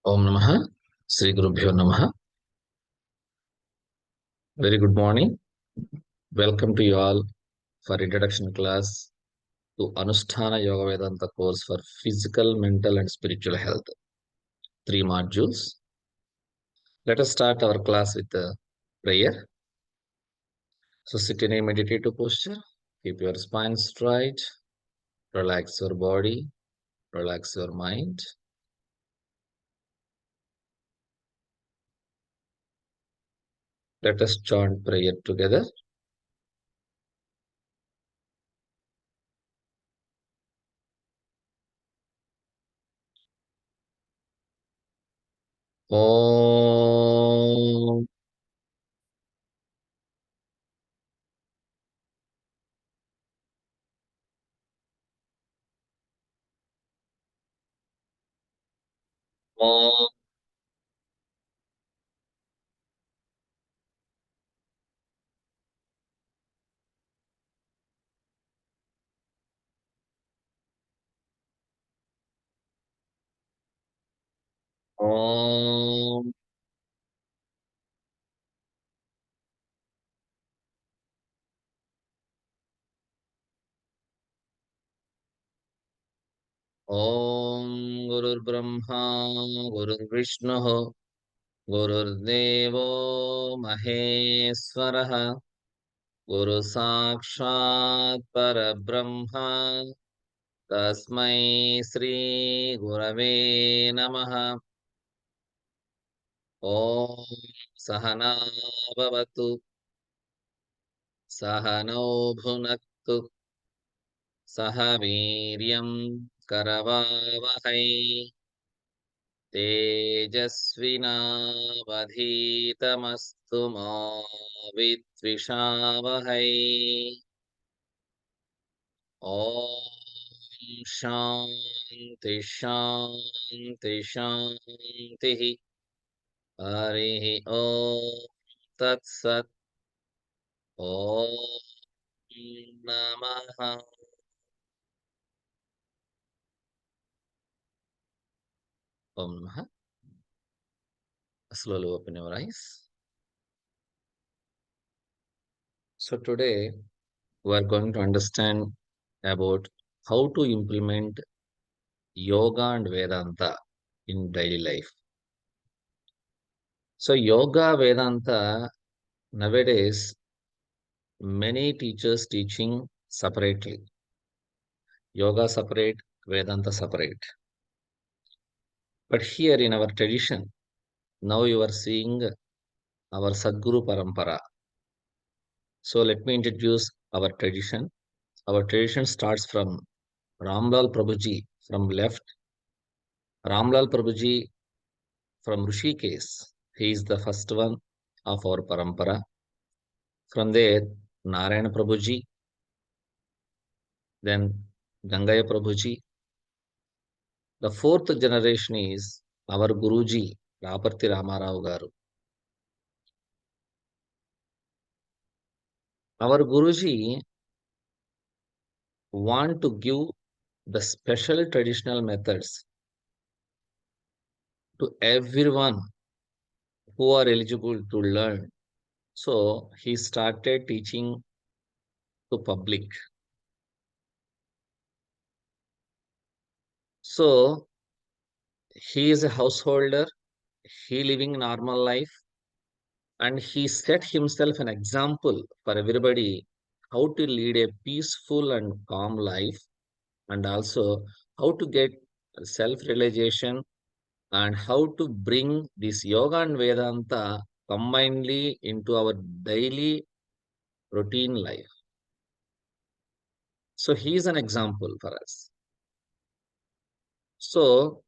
Om Namaha, Sri Gurubhyo Namaha. Very good morning. Welcome to you all for introduction class to Anushtana Yoga Vedanta course for physical, mental, and spiritual health. 3 modules. Let us start our class with a prayer. So sit in a meditative posture. Keep your spine straight. Relax your body. Relax your mind. Let us chant prayer together. Om. Om. Om. ॐ गुरुर्ब्रह्मा गुरुर्विष्णुः गुरुर्देवो महेश्वरः गुरुसाक्षात् परब्रह्म तस्मै श्रीगुरवे नमः। ॐ सहना भवतु सहनौ भुनक्तु सह वीर्यं करवावहै तेजस्विनावधीतमस्तु मा विद्विषावहै। ॐ शान्ति शान्ति शान्तिः। हरिः ॐ तत्सत्। ॐ नमः। Om Namaha. Slowly open your eyes. So today we are going to understand about how to implement yoga and Vedanta in daily life. So yoga, Vedanta, nowadays many teachers teaching separately. Yoga separate, Vedanta separate. But here in our tradition, now you are seeing our Sadguru Parampara. So let me introduce our tradition. Our tradition starts from Ramlal Prabhuji from left. Ramlal Prabhuji from Rishikesh. He is the first one of our Parampara. From there, Narayana Prabhuji, then Gangaya Prabhuji. The fourth generation is our Guruji, Raparti Ramarao Garu. Our Guruji want to give the special traditional methods to everyone who are eligible to learn. So he started teaching to public. So he is a householder, he living normal life, and he set himself an example for everybody how to lead a peaceful and calm life, and also how to get self-realization and how to bring this yoga and Vedanta combinedly into our daily routine life. So he is an example for us. So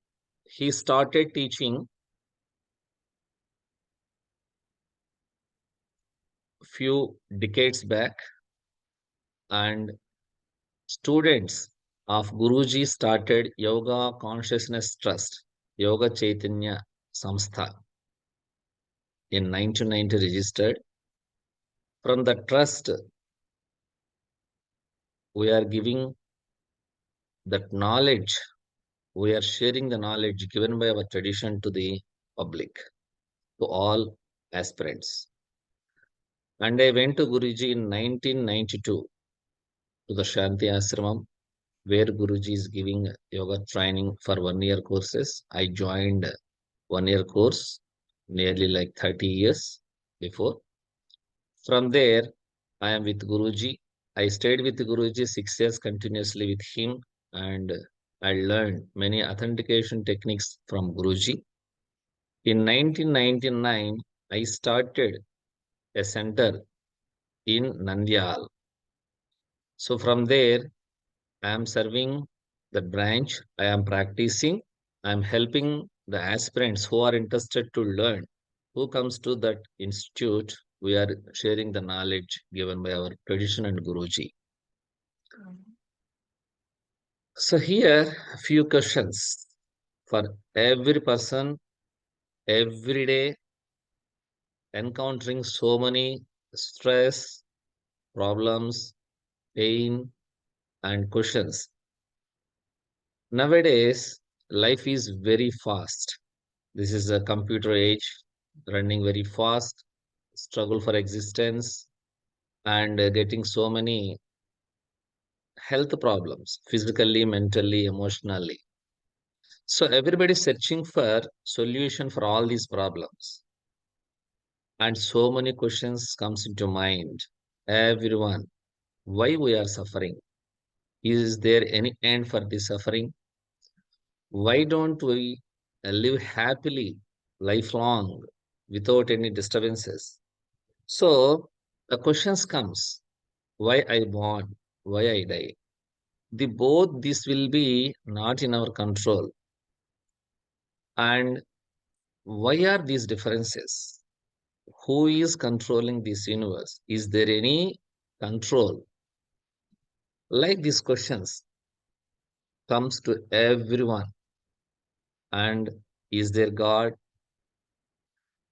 he started teaching few decades back, and students of Guruji started Yoga Consciousness Trust, Yoga Chaitanya Samstha in 1990 registered. From the trust, we are giving that knowledge We are sharing the knowledge given by our tradition to the public, to all aspirants. And I went to Guruji in 1992 to the Shanti Ashramam, where Guruji is giving yoga training for 1 year courses. I joined 1 year course nearly like 30 years before. From there, I am with Guruji. I stayed with Guruji 6 years continuously with him, and I learned many authentication techniques from Guruji. In 1999, I started a center in Nandyal. So from there, I am serving the branch, I am practicing, I am helping the aspirants who are interested to learn, who comes to that institute. We are sharing the knowledge given by our tradition and Guruji. So here, a few questions for every person, every day, encountering so many stress, problems, pain, and questions. Nowadays, life is very fast. This is a computer age, running very fast, struggle for existence, and getting so many health problems, physically, mentally, emotionally. So everybody is searching for solution for all these problems. And so many questions comes into mind. Everyone, why we are suffering? Is there any end for this suffering? Why don't we live happily, lifelong, without any disturbances? So the questions comes, why I born, why I die. The both this will be not in our control. And why are these differences? Who is controlling this universe? Is there any control? Like these questions comes to everyone. And is there God?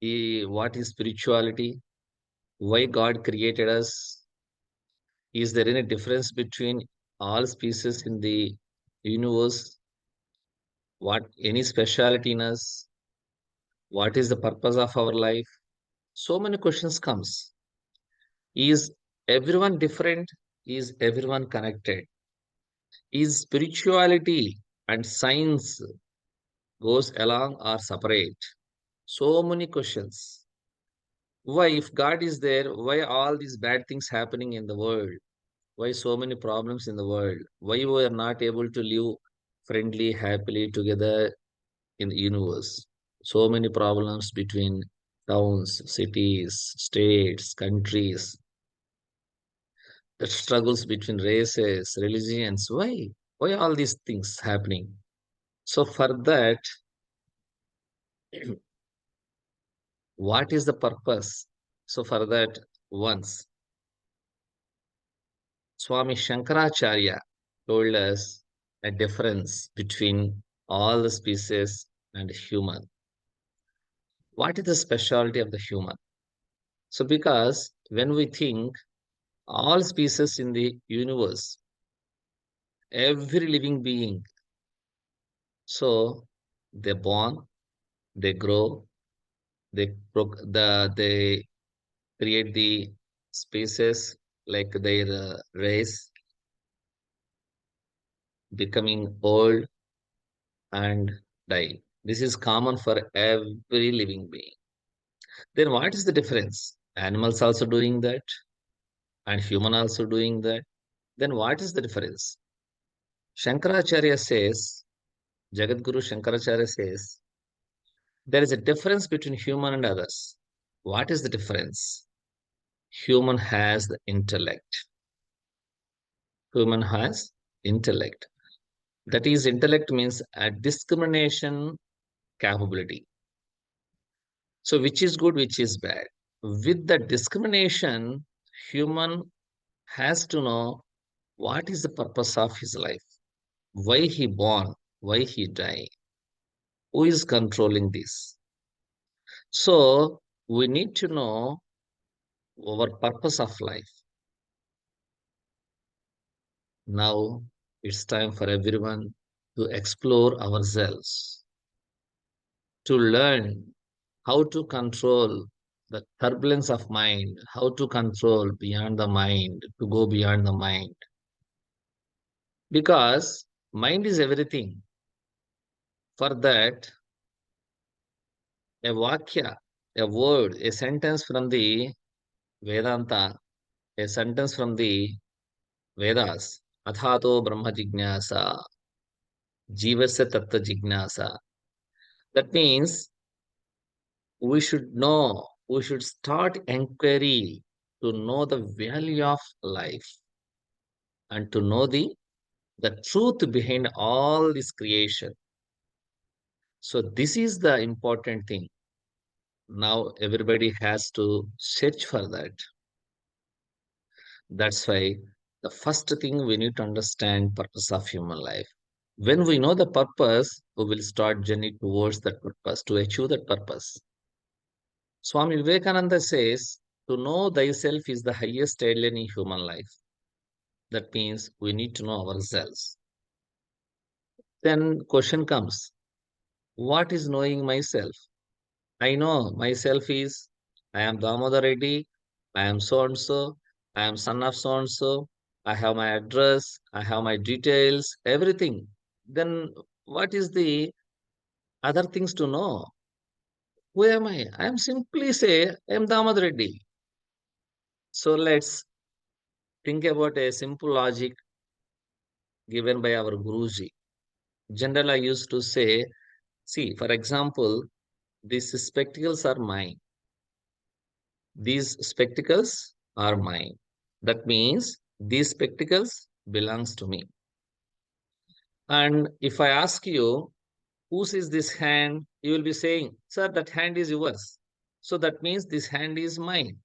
What is spirituality? Why God created us? Is there any difference between all species in the universe? What any speciality in us? What is the purpose of our life? So many questions comes. Is everyone different? Is everyone connected? Is spirituality and science goes along or separate? So many questions. Why, if God is there, why all these bad things happening in the world? Why so many problems in the world? Why we are not able to live friendly, happily together in the universe? So many problems between towns, cities, states, countries, the struggles between races, religions. Why? Why all these things happening? So for that, what is the purpose? So for that, once Swami Shankaracharya told us a difference between all the species and human. What is the specialty of the human? So because when we think all species in the universe, every living being, so they born, they grow, they create the species like their race, becoming old and die. This is common for every living being. Then what is the difference? Animals also doing that and human also doing that. Then what is the difference? Shankaracharya says, Jagadguru Shankaracharya says, there is a difference between human and others. What is the difference? Human has the intellect. Human has intellect. That is, intellect means a discrimination capability. So, which is good, which is bad. With the discrimination, human has to know what is the purpose of his life, why he born, why he die, who is controlling this. So, we need to know our purpose of life. Now, it's time for everyone. to explore ourselves, to learn how to control the turbulence of mind, how to control beyond the mind, to go beyond the mind. Because mind is everything. For that, a vakya, a word, a sentence from the Vedanta, a sentence from the Vedas, Athato Brahma Jignasa, Jivasya Tattva Jignasa. That means we should know, we should start inquiry to know the value of life and to know the truth behind all this creation. So this is the important thing. Now everybody has to search for that. That's why the first thing we need to understand purpose of human life. When we know the purpose, we will start journey towards that purpose to achieve that purpose. Swami Vivekananda says, to know thyself is the highest alien in human life. That means we need to know ourselves. Then question comes, what is knowing myself? I know myself is, I am Damodara Reddy, I am so and so, I am son of so and so, I have my address, I have my details, everything. Then what is the other things to know? Who am I? I am simply say, I am Damodara Reddy. So let's think about a simple logic given by our Guruji. General, I used to say, see, for example, these spectacles are mine. These spectacles are mine. That means these spectacles belongs to me. And if I ask you, whose is this hand? You will be saying, sir, that hand is yours. So that means this hand is mine.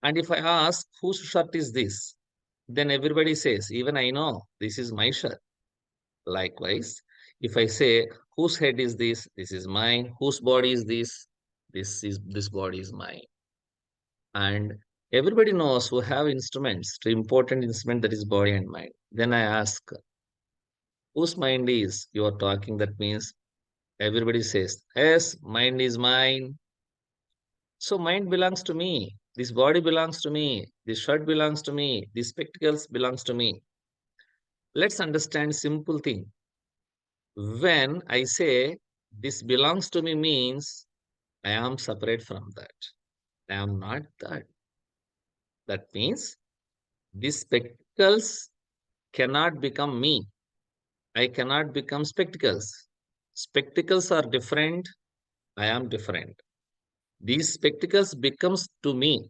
And if I ask, whose shirt is this? Then everybody says, even I know this is my shirt. Likewise, if I say, whose head is this? This is mine. Whose body is this? This body is mine. And everybody knows who have instruments, two important instrument that is body and mind. Then I ask, whose mind is you are talking? That means everybody says, yes, mind is mine. So mind belongs to me. This body belongs to me. This shirt belongs to me. These spectacles belongs to me. Let's understand simple thing. When I say this belongs to me means I am separate from that. I am not that. That means these spectacles cannot become me. I cannot become spectacles. Spectacles are different. I am different. These spectacles becomes to me.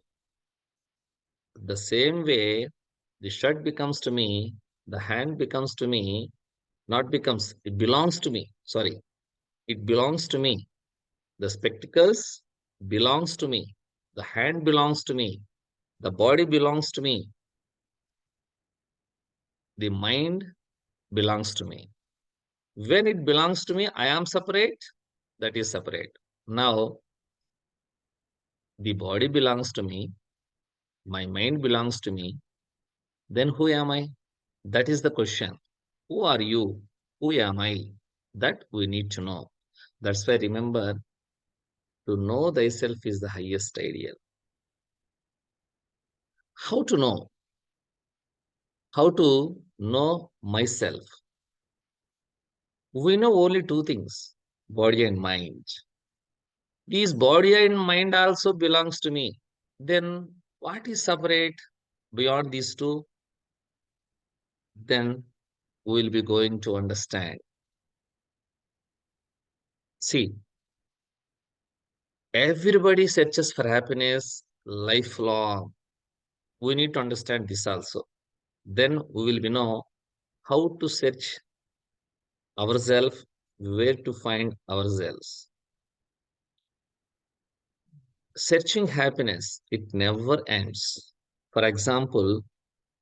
The same way the shirt becomes to me, the hand becomes to me, not becomes, it belongs to me. Sorry, it belongs to me. The spectacles belongs to me. The hand belongs to me. The body belongs to me. The mind belongs to me. When it belongs to me, I am separate. That is separate. Now, the body belongs to me. My mind belongs to me. Then who am I? That is the question. Who are you? Who am I? That we need to know. That's why remember, to know thyself is the highest ideal. How to know? How to know myself? We know only two things, body and mind. These body and mind also belongs to me. Then what is separate beyond these two? Then we will be going to understand. See, everybody searches for happiness lifelong. We need to understand this also. Then we will be know how to search ourselves, where to find ourselves. Searching happiness, it never ends. For example,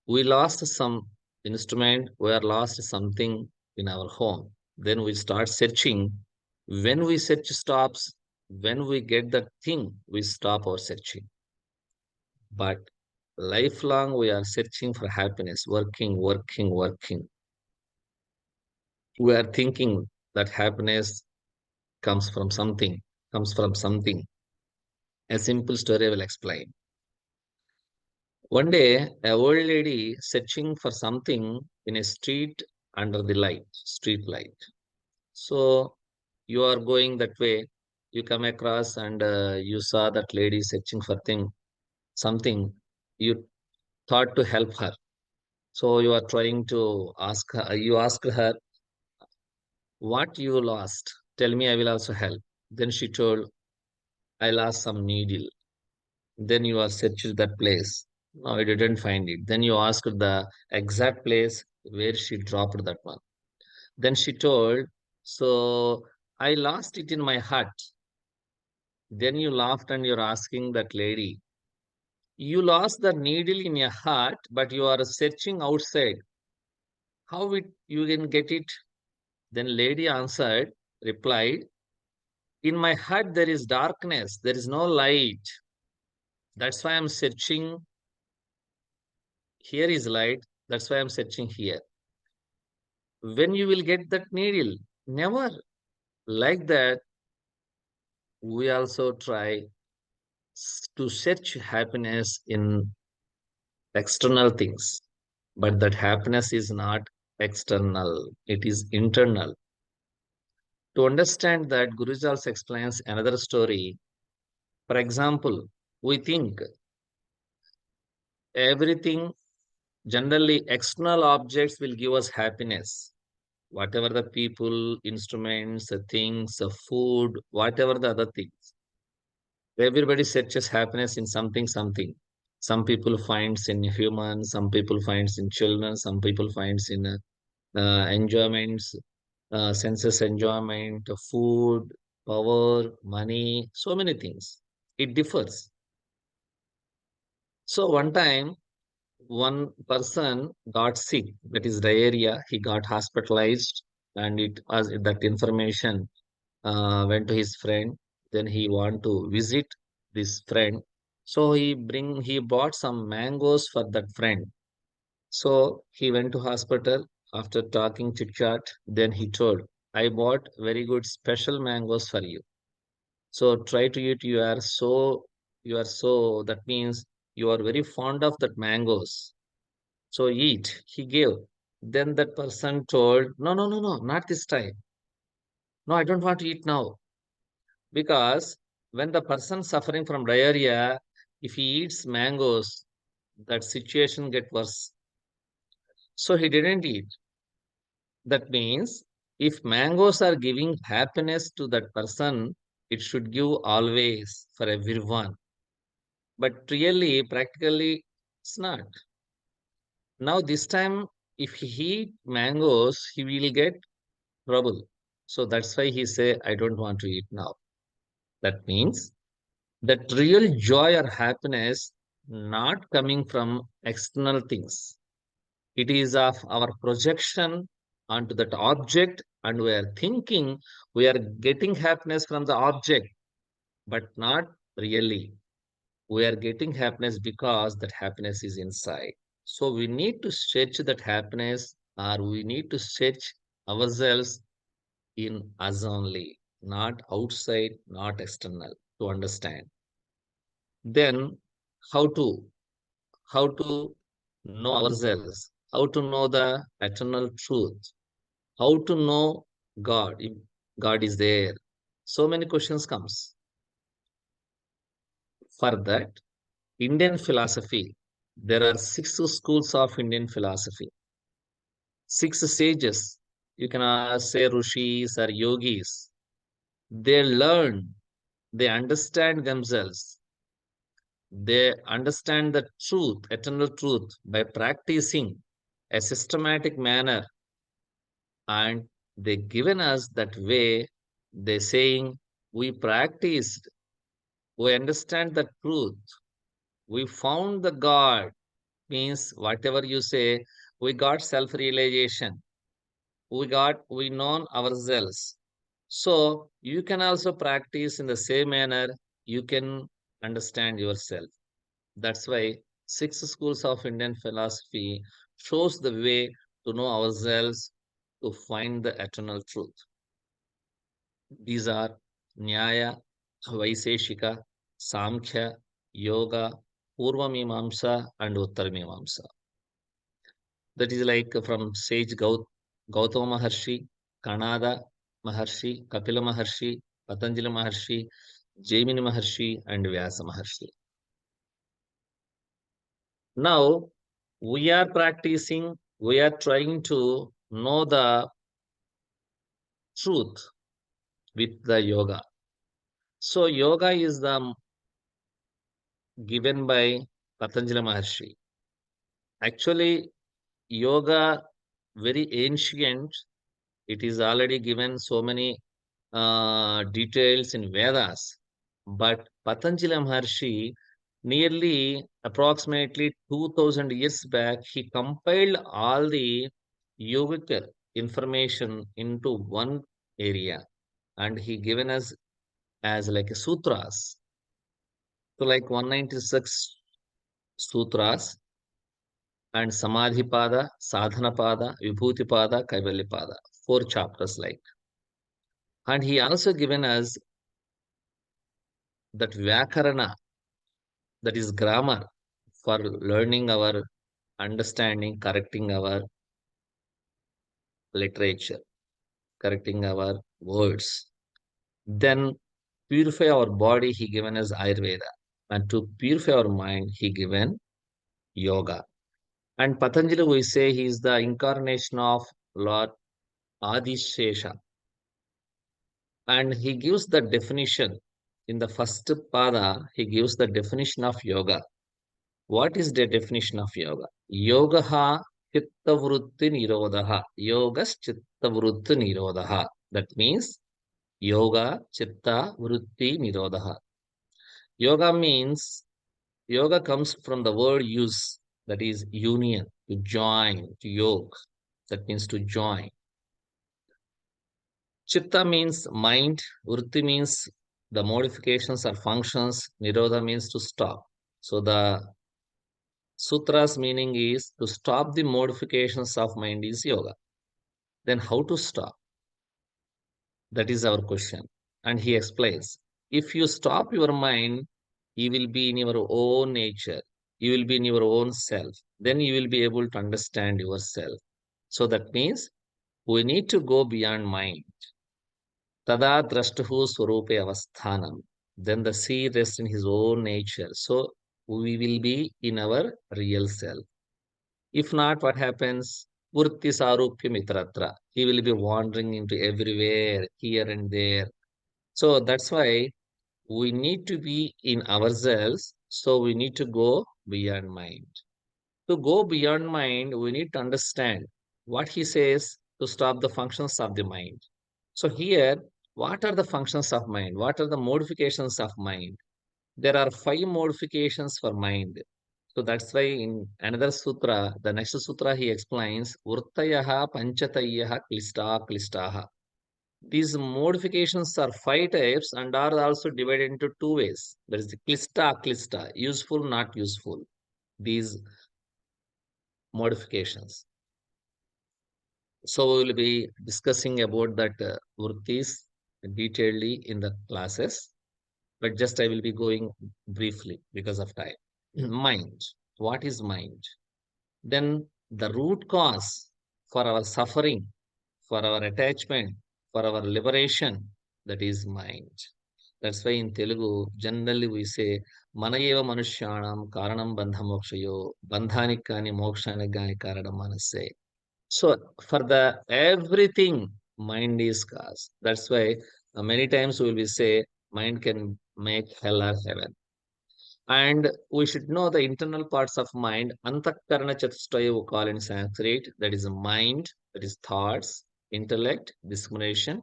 we lost some instrument, we are lost something in our home. Then we start searching. When we search stops, when we get the thing, we stop our searching. But lifelong, we are searching for happiness, working, working, working. We are thinking that happiness comes from something, comes from something. A simple story I will explain. One day, a old lady searching for something in a street under the light, street light. So you are going that way, you come across and you saw that lady searching for something. You thought to help her. So you are trying to ask her, you asked her, what you lost? Tell me, I will also help. Then she told, I lost some needle. Then you are searched that place. No, I didn't find it. Then you asked the exact place where she dropped that one. Then she told, so I lost it in my hut. Then you laughed and you're asking that lady, you lost the needle in your hut, but you are searching outside. How you can get it? Then lady answered, replied, in my hut there is darkness, there is no light. That's why I'm searching. Here is light. That's why I'm searching here. When you will get that needle? Never. Like that, we also try to search happiness in external things. But that happiness is not external, it is internal. To understand that, Guruji also explains another story. For example, we think everything, generally external objects will give us happiness. Whatever the people, instruments, the things, the food, whatever the other things. Everybody searches happiness in something, something. Some people finds in humans, some people finds in children, some people finds in enjoyments, senses enjoyment, food, power, money, so many things. It differs. So one time, one person got sick, that is diarrhea. He got hospitalized, and it was that information went to his friend. Then he want to visit this friend. So he bought some mangoes for that friend. So he went to hospital after talking chit chat. Then he told, I bought very good special mangoes for you. So try to eat. That means you are very fond of that mangoes. So eat. He gave. Then that person told, no, no, no, no, not this time. No, I don't want to eat now. Because when the person suffering from diarrhea, if he eats mangoes, that situation get worse. So he didn't eat. That means if mangoes are giving happiness to that person, it should give always for everyone. But really, practically, it's not. Now, this time, if he eat mangoes, he will get trouble. So that's why he say, I don't want to eat now. That means that real joy or happiness not coming from external things. It is of our projection onto that object, and we are thinking we are getting happiness from the object, but not really. We are getting happiness because that happiness is inside. So we need to search that happiness, or we need to search ourselves in us only, not outside, not external, to understand. Then how to know ourselves, how to know the eternal truth, how to know God, if God is there. So many questions comes. For that, Indian philosophy, there are six schools of Indian philosophy, six sages. You can say rishis or yogis. They learn, they understand themselves, they understand the truth, eternal truth, by practicing a systematic manner, and they given us that way. They saying we practiced, we understand the truth, we found the God, means whatever you say, we got self-realization, we known ourselves. So you can also practice in the same manner, you can understand yourself. That's why six schools of Indian philosophy shows the way to know ourselves, to find the eternal truth. These are Nyaya, Vaiseshika, Samkhya, Yoga, Purva Mimamsa, and Uttar Mimamsa. That is like from sage Gautama Maharshi, Kanada Maharshi, Kapila Maharshi, Patanjali Maharshi, Jaimini Maharshi, and Vyasa Maharshi. Now, we are practicing, we are trying to know the truth with the yoga. So, yoga is the given by Patanjali Maharshi. Actually, yoga very ancient. It is already given so many details in Vedas. But Patanjali Maharshi, nearly approximately 2000 years back, he compiled all the yogic information into one area and he given us as like a sutras. So like 196 sutras and Samadhi Pada, Sadhana Pada, Vibhuti Pada, Kaivalya Pada. 4 chapters like. And he also given us that Vyakarana, that is grammar, for learning our understanding, correcting our literature, correcting our words. Then purify our body, he given us Ayurveda. And to purify our mind, he given yoga. And Patanjali, we say he is the incarnation of Lord Adishesha. And he gives the definition in the first pada, he gives the definition of yoga. What is the definition of yoga? Yogaha chitta vritti nirodha. Yogas chitta vritti nirodha. That means yoga chitta vritti nirodha. Yoga means, yoga comes from the word use, that is union, to join, to yoke. That means to join. Chitta means mind, vritti means the modifications or functions, nirodha means to stop. So the sutra's meaning is to stop the modifications of mind is yoga. Then how to stop? That is our question. And he explains, if you stop your mind, you will be in your own nature. You will be in your own self. Then you will be able to understand yourself. So that means we need to go beyond mind. Tada drashtuhu swarupe avasthanam. Then the seed rests in his own nature. So we will be in our real self. If not, what happens? Vurti sarupya mitratra. He will be wandering into everywhere, here and there. So that's why we need to be in ourselves. So we need to go beyond mind. To go beyond mind, we need to understand what he says to stop the functions of the mind. So here, what are the functions of mind? What are the modifications of mind? There are 5 modifications for mind. So that's why in another sutra, the next sutra, he explains Urtayaha Panchatayaha Klista Klistaha. These modifications are 5 types and are also divided into 2 ways. There is the Klista Klista, useful, not useful. These modifications. So we will be discussing about that Vrittis detailedly in the classes. But just I will be going briefly because of time. Mind. What is mind? Then the root cause for our suffering, for our attachment, for our liberation, that is mind. That's why in Telugu, generally we say, Manayeva Manushyanam Karanam Bandha Mokshayo, Bandhanikani Mokshanigani Karanam Manase. So for the everything, mind is cause. That's why many times we will say, mind can make hell or heaven. And we should know the internal parts of mind. Antakarana Chatushtaya we call in Sanskrit. That is mind, that is thoughts, intellect, discrimination.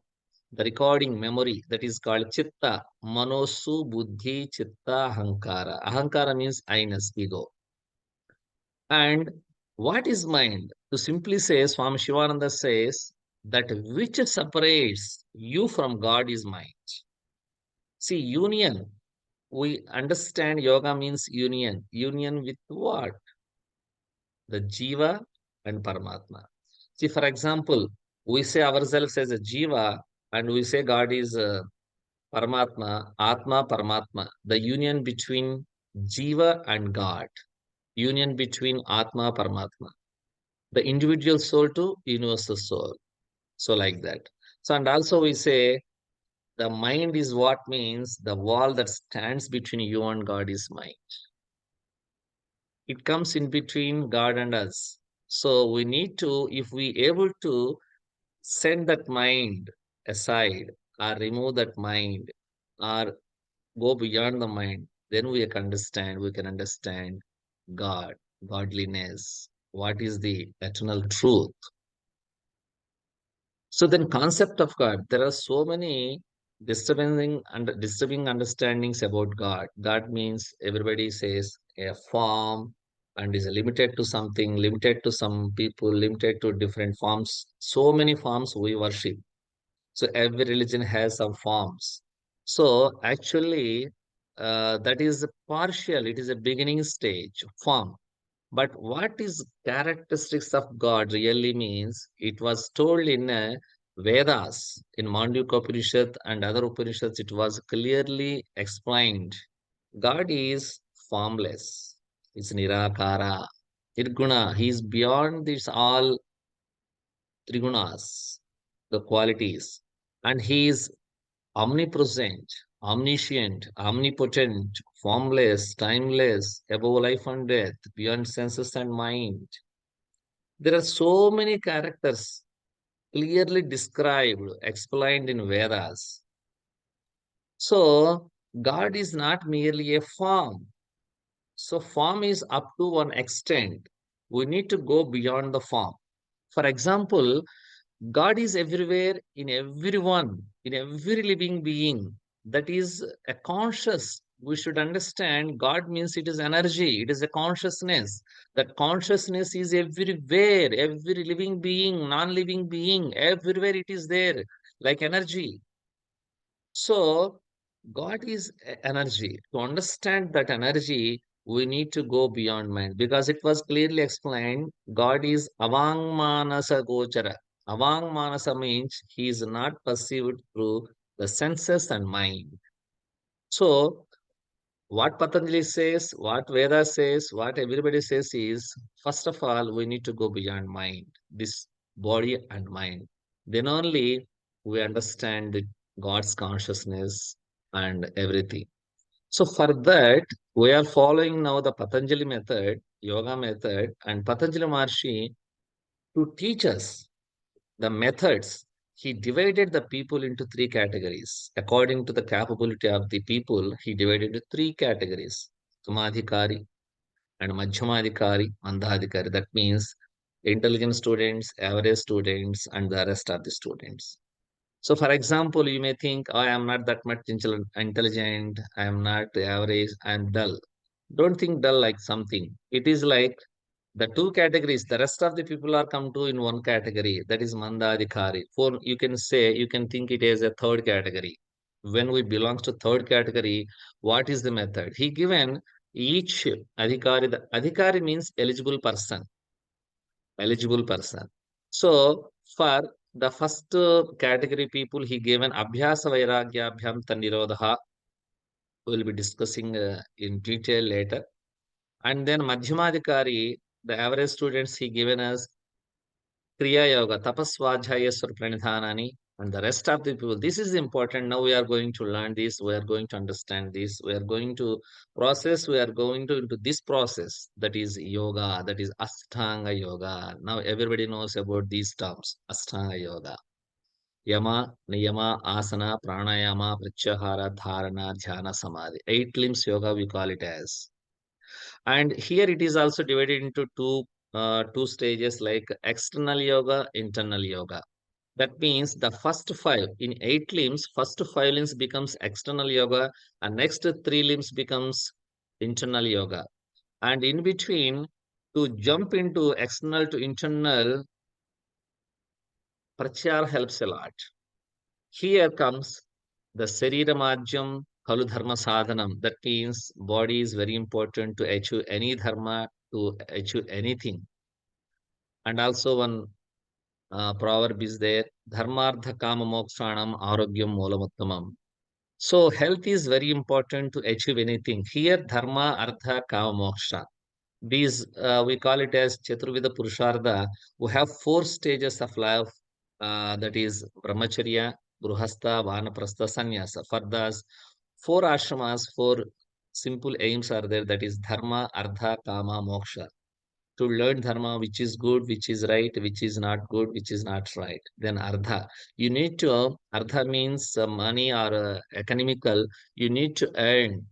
The recording memory, that is called Chitta, Manosu, Buddhi, Chitta, Ahankara. Ahankara means I-ness, ego. And what is mind? To simply say, Swami Shivananda says that which separates you from God is mind. See, union. We understand yoga means union. Union with what? The Jiva and Paramatma. See, for example, We say ourselves as a Jiva, and we say God is Paramatma, Atma, Paramatma, the union between Jiva and God, union between Atma, Paramatma, the individual soul to universal soul. So, like that. So, and also we say the mind is what means the wall that stands between you and God is mind. It comes in between God and us. So, we need to, if we able to send that mind aside or remove that mind or go beyond the mind, then we can understand God, godliness, what is the eternal truth. So then concept of God, there are so many disturbing understandings about God. God means everybody says a form and is limited to something, limited to some people, limited to different forms. So many forms we worship. So every religion has some forms. So actually, that is partial. It is a beginning stage form. But what is characteristics of God really means? It was told in Vedas, in Mandukya Upanishad and other Upanishads. It was clearly explained. God is formless. It's Nirakara, Nirguna. He is beyond these all trigunas, the qualities, and He is omnipresent, omniscient, omnipotent, formless, timeless, above life and death, beyond senses and mind. There are so many characters clearly described, explained in Vedas. So, God is not merely a form. So, form is up to one extent. We need to go beyond the form. For example, God is everywhere in everyone, in every living being. That is a conscious. We should understand God means it is energy, it is a consciousness. That consciousness is everywhere, every living being, non living being, everywhere it is there, like energy. So, God is energy. To understand that energy, we need to go beyond mind because it was clearly explained God is Avang Manasa Gochara. Avang Manasa means he is not perceived through the senses and mind. So, what Patanjali says, what Veda says, what everybody says is first of all, we need to go beyond mind, this body and mind. Then only we understand God's consciousness and everything. So, for that, we are following now the Patanjali method, yoga method, and Patanjali Maharshi to teach us the methods. He divided the people into three categories. According to the capability of the people, he divided into three categories. Samadhikari and Madhyamadhikari, Mandadhikari. That means intelligent students, average students, and the rest of the students. So, for example, you may think, I am not that much intelligent, I am not average, I am dull. Don't think dull like something. It is like the two categories, the rest of the people are come to in one category, that is Mandadhikari. For you can say, you can think it as a third category. When we belongs to third category, what is the method? He given each adhikari, the adhikari means eligible person, eligible person. So for the first category people, he given Abhyasa Vairagya Abhyam Tanirodha. We will be discussing in detail later. And then Madhyamadhikari, the average students he given us Kriya Yoga, Tapasvadhyayaswar Pranidhanani, and the rest of the people. This is important. Now we are going to learn this, we are going to understand this, we are going to process, we are going to into this process that is yoga, that is Ashtanga Yoga. Now everybody knows about these terms, Ashtanga Yoga. Yama, Niyama, Asana, Pranayama, Pratyahara, Dharana, Dhyana, Samadhi. Eight limbs yoga we call it as. And here it is also divided into two stages like external yoga, internal yoga. That means the first five in eight limbs, first five limbs becomes external yoga, and next three limbs becomes internal yoga. And in between, to jump into external to internal, pratyahara helps a lot. Here comes the Sarira Madhyam Kalu Dharma Sadhanam. That means body is very important to achieve any dharma, to achieve anything. And also one proverb is there. Dharmartha kama mokshanam arogyam moolamuttamam. So health is very important to achieve anything. Here, dharma, artha, kama, moksha. These we call it as Chaturvida Purushartha, who have four stages of life. That is Brahmacharya, Gruhastha, Vanaprastha, Sannyasa. For those four ashramas, four simple aims are there. That is Dharma, Artha, Kama, Moksha. To learn Dharma, which is good, which is right, which is not good, which is not right. Then Artha. You need to, Artha means money or economical. You need to earn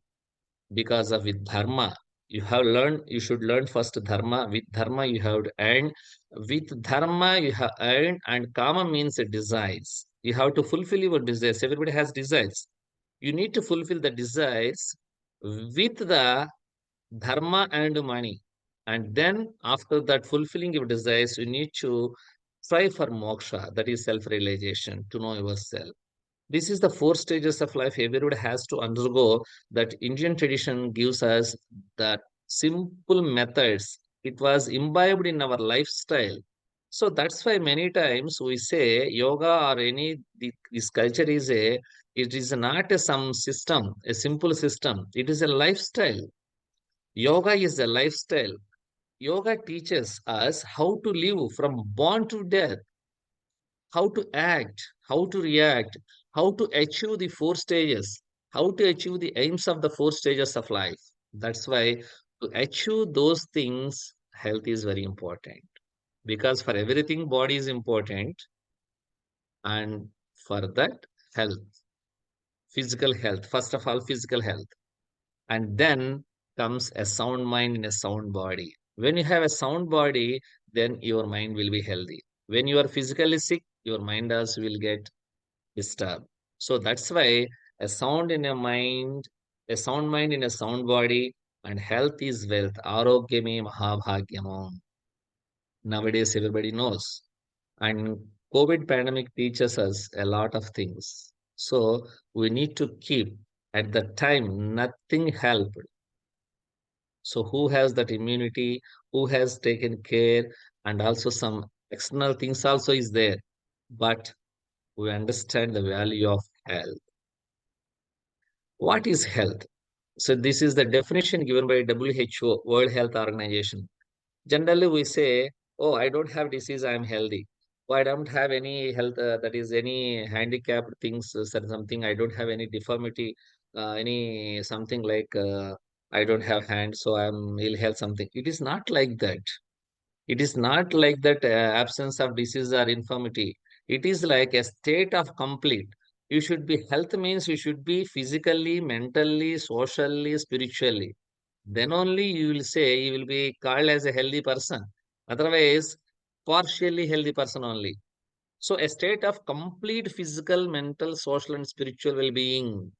because of with dharma you have learned, you should learn first dharma. With dharma you have to earn, with dharma you have earned, and kama means desires. You have to fulfill your desires. Everybody has desires. You need to fulfill the desires with the dharma and money, and then after that fulfilling your desires you need to try for moksha, that is self realization, to know yourself. This is the four stages of life everybody has to undergo, that Indian tradition gives us that simple methods. It was imbibed in our lifestyle. So that's why many times we say yoga or any this culture is a, it is not a some system, a simple system. It is a lifestyle. Yoga is a lifestyle. Yoga teaches us how to live from born to death, how to act, how to react, how to achieve the four stages, how to achieve the aims of the four stages of life. That's why to achieve those things, health is very important. Because for everything, body is important, and for that, health, physical health. First of all, physical health. And then comes a sound mind in a sound body. When you have a sound body, then your mind will be healthy. When you are physically sick, your mind also will get disturbed. So that's why a sound in a mind, a sound mind in a sound body, and health is wealth. Arogyame mahabhagyam. Nowadays, everybody knows. And COVID pandemic teaches us a lot of things. So we need to keep at the time nothing helped. So who has that immunity, who has taken care, and also some external things also is there. But we understand the value of health. What is health? So this is the definition given by WHO, World Health Organization. Generally, we say, "Oh, I don't have disease, I am healthy. Oh, I don't have any health, that is any handicapped things, something. I don't have any deformity, any something like I don't have hands, so I'm ill health. Something. It is not like that. It is not like that absence of disease or infirmity. It is like a state of complete. You should be health means you should be physically, mentally, socially, spiritually. Then only you will say you will be called as a healthy person. Otherwise, partially healthy person only. So a state of complete physical, mental, social, and spiritual well-being,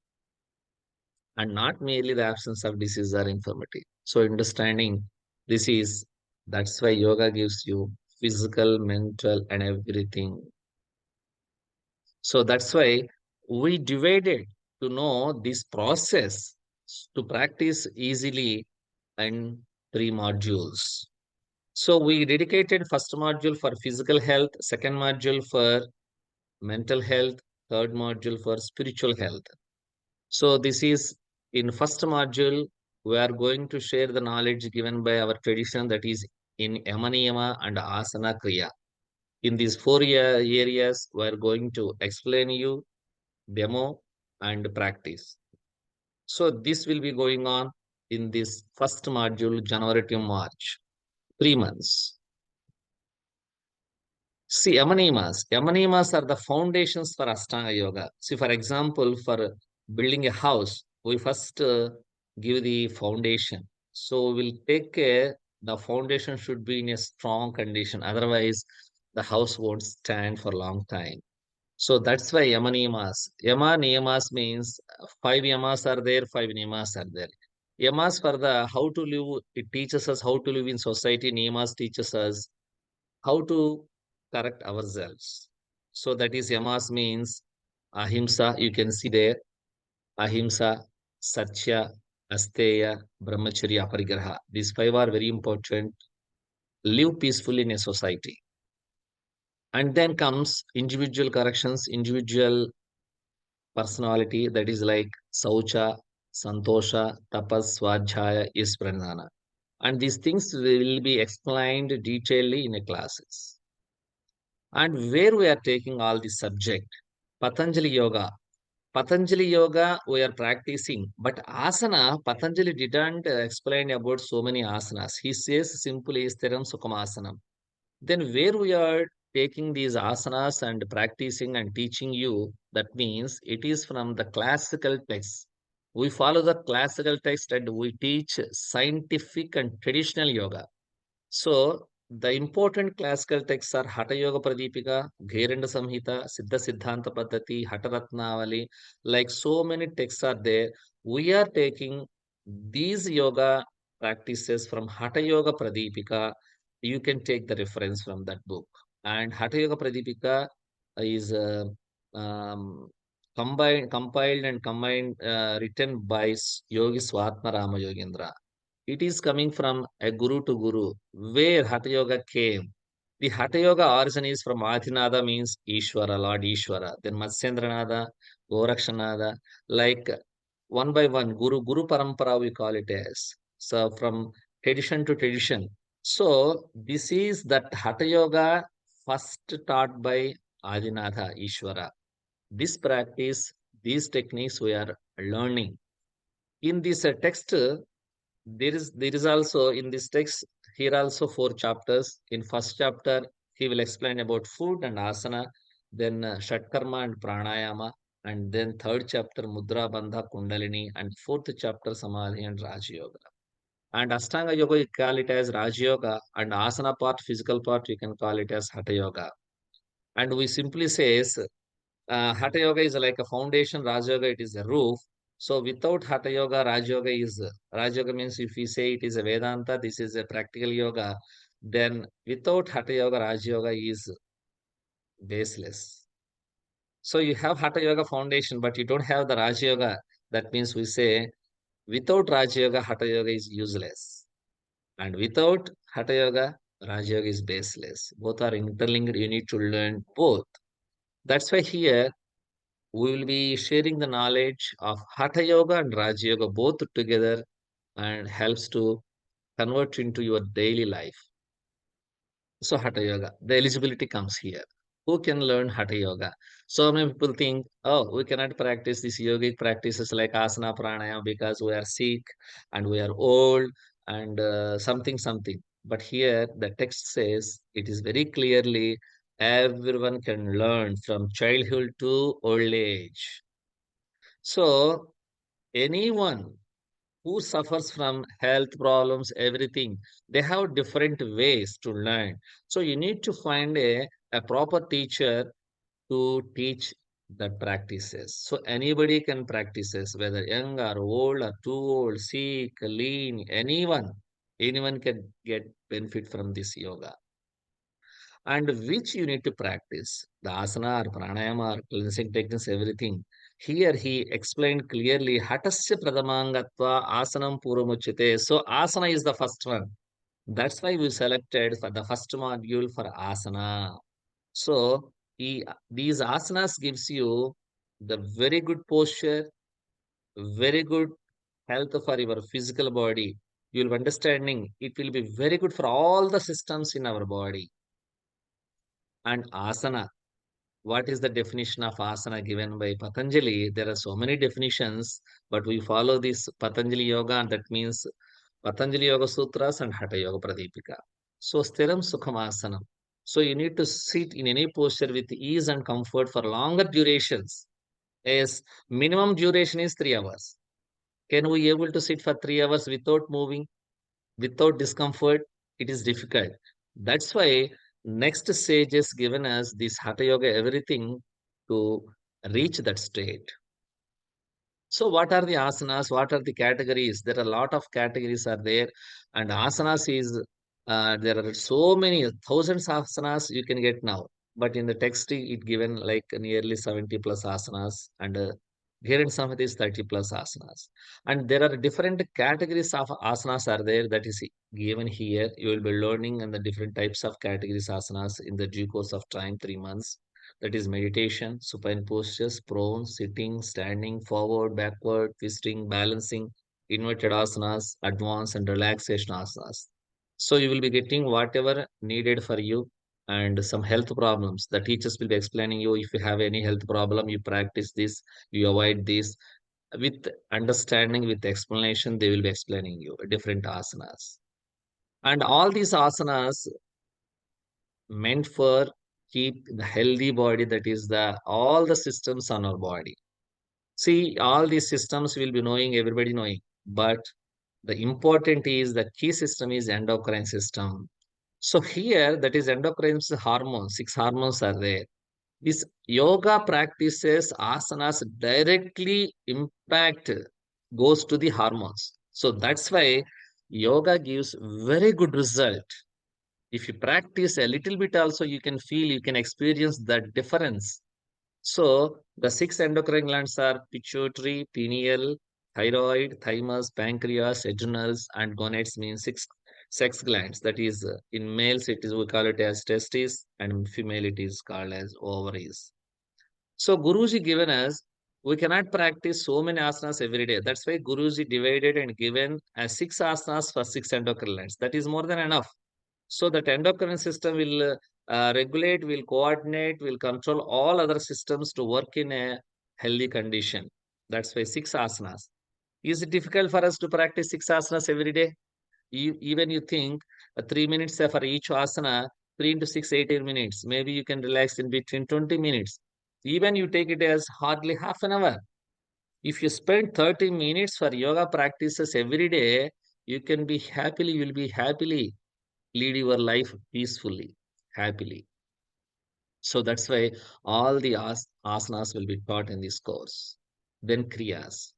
and not merely the absence of disease or infirmity. So understanding this is, that's why yoga gives you physical, mental, and everything. So that's why we divided to know this process to practice easily in three modules. So we dedicated first module for physical health, second module for mental health, third module for spiritual health. So this is in first module, we are going to share the knowledge given by our tradition, that is in Yama Niyama and Asana Kriya. In these four areas, we are going to explain you, demo, and practice. So this will be going on in this first module, January to March, 3 months. See, Yamanimas. Yamanimas are the foundations for Ashtanga Yoga. See, for example, for building a house, we first give the foundation. So we'll take care, the foundation should be in a strong condition. Otherwise, the house won't stand for a long time. So that's why Yamanimas. Yama Niyamas means five Yamas are there, five Niyamas are there. Yamas for the how to live, it teaches us how to live in society. Niyamas teaches us how to correct ourselves. So that is yamas means ahimsa, you can see there, ahimsa, satya, asteya, brahmacharya, aparigraha. These five are very important. Live peacefully in a society. And then comes individual corrections, individual personality, that is like Saucha, Santosha, Tapas, Swadhyaya, is Pranana. And these things will be explained detailedly in a classes. And where we are taking all this subject, Patanjali Yoga. Patanjali Yoga we are practicing, but asana, Patanjali didn't explain about so many asanas. He says simply Stiram Sukhamasana. Then where we are taking these asanas and practicing and teaching you, that means it is from the classical text. We follow the classical text and we teach scientific and traditional yoga. So the important classical texts are Hatha Yoga Pradipika, Gheranda Samhita, Siddha Siddhanta Paddhati, Hatha Ratnavali. Like so many texts are there. We are taking these yoga practices from Hatha Yoga Pradipika. You can take the reference from that book. And Hatha Yoga Pradipika is compiled and combined, written by Yogi Swatma Rama Yogendra. It is coming from a guru to guru, where Hatha Yoga came. The Hatha Yoga origin is from Adinada, means Ishvara, Lord Ishvara. Then Matsyendranada, Gorakshanada, like one by one, Guru Parampara, we call it as. So from tradition to tradition. So this is that Hatha Yoga first taught by Adinatha, Ishvara. This practice, these techniques we are learning. In this text, there is also in this text here also four chapters. In first chapter, he will explain about food and asana, then Shatkarma and Pranayama, and then third chapter Mudra Bandha Kundalini, and fourth chapter Samadhi and Raj Yoga. And Ashtanga Yoga, you call it as Raj Yoga, and asana part, physical part, you can call it as Hatha Yoga. And we simply says Hatha Yoga is like a foundation, Raj Yoga it is a roof. So without Hatha Yoga, Raj Yoga is Raj Yoga means if we say it is a Vedanta, this is a practical yoga. Then without Hatha Yoga, Raj Yoga is baseless. So you have Hatha Yoga foundation, but you don't have the Raj Yoga. That means we say without Raj Yoga, Hatha Yoga is useless. And without Hatha Yoga, Raj Yoga is baseless. Both are interlinked. You need to learn both. That's why here we will be sharing the knowledge of Hatha Yoga and Raja Yoga both together, and helps to convert into your daily life. So Hatha Yoga, the eligibility comes here. Who can learn Hatha Yoga? So many people think, oh, we cannot practice these yogic practices like asana pranayama because we are sick and we are old and something. But here the text says it is very clearly everyone can learn from childhood to old age. So anyone who suffers from health problems, everything, they have different ways to learn. So you need to find a proper teacher to teach the practices. So anybody can practices, whether young or old or too old, sick, lean, anyone can get benefit from this yoga. And which you need to practice the asana or pranayama or cleansing techniques, everything. Here he explained clearly hatasya pradhamangatva asanam puramuchite. So asana is the first one. That's why we selected for the first module for asana. So these asanas gives you the very good posture, very good health for your physical body. You'll be understanding it will be very good for all the systems in our body. And asana, what is the definition of asana given by Patanjali? There are so many definitions, but we follow this Patanjali Yoga, and that means Patanjali Yoga Sutras and Hatha Yoga Pradipika. So, Stiram Sukham Asana. So, you need to sit in any posture with ease and comfort for longer durations. Yes, minimum duration is 3 hours. Can we able to sit for 3 hours without moving? Without discomfort, it is difficult. That's why next stage is given us this Hatha Yoga, everything to reach that state. So, what are the asanas? What are the categories? There are a lot of categories are there, and asanas is there are so many thousands of asanas you can get now. But in the text, it given like nearly 70 plus asanas, and Here in Samhita is 30 plus asanas. And there are different categories of asanas are there that is given here. You will be learning and the different types of categories asanas in the due course of time, 3 months. That is meditation, supine postures, prone, sitting, standing, forward, backward, twisting, balancing, inverted asanas, advanced and relaxation asanas. So you will be getting whatever needed for you and some health problems. The teachers will be explaining you if you have any health problem, you practice this, you avoid this. With understanding, with explanation, they will be explaining you different asanas. And all these asanas meant for keep the healthy body, that is the all the systems on our body. See, all these systems will be knowing, everybody knowing, but the important is the key system is endocrine system. So here, that is endocrine hormones, six hormones are there. This yoga practices asanas directly impact goes to the hormones. So that's why yoga gives very good result. If you practice a little bit also, you can feel, you can experience the difference. So the six endocrine glands are pituitary, pineal, thyroid, thymus, pancreas, adrenals, and gonads mean six sex glands. That is, in males it is we call it as testes, and in female it is called as ovaries. So Guruji given us, we cannot practice so many asanas every day. That's why Guruji divided and given as six asanas for six endocrine glands. That is more than enough. So that endocrine system will regulate, will coordinate, will control all other systems to work in a healthy condition. That's why six asanas. Is it difficult for us to practice six asanas every day? Even you think 3 minutes for each asana, 3 into 6, 18 minutes. Maybe you can relax in between 20 minutes. Even you take it as hardly half an hour. If you spend 30 minutes for yoga practices every day, you can be happily, you will be happily lead your life peacefully, happily. So that's why all the asanas will be taught in this course. Then kriyas,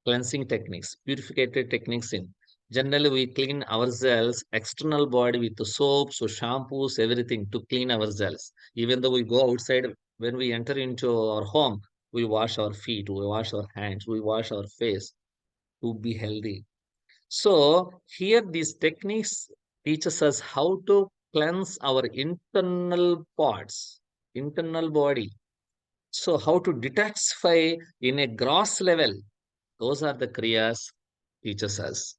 cleansing techniques, purificated techniques in. Generally, we clean ourselves, external body with the soaps, so shampoos, everything to clean ourselves. Even though we go outside, when we enter into our home, we wash our feet, we wash our hands, we wash our face to be healthy. So here these techniques teaches us how to cleanse our internal parts, internal body. So how to detoxify in a gross level. Those are the kriyas teaches us.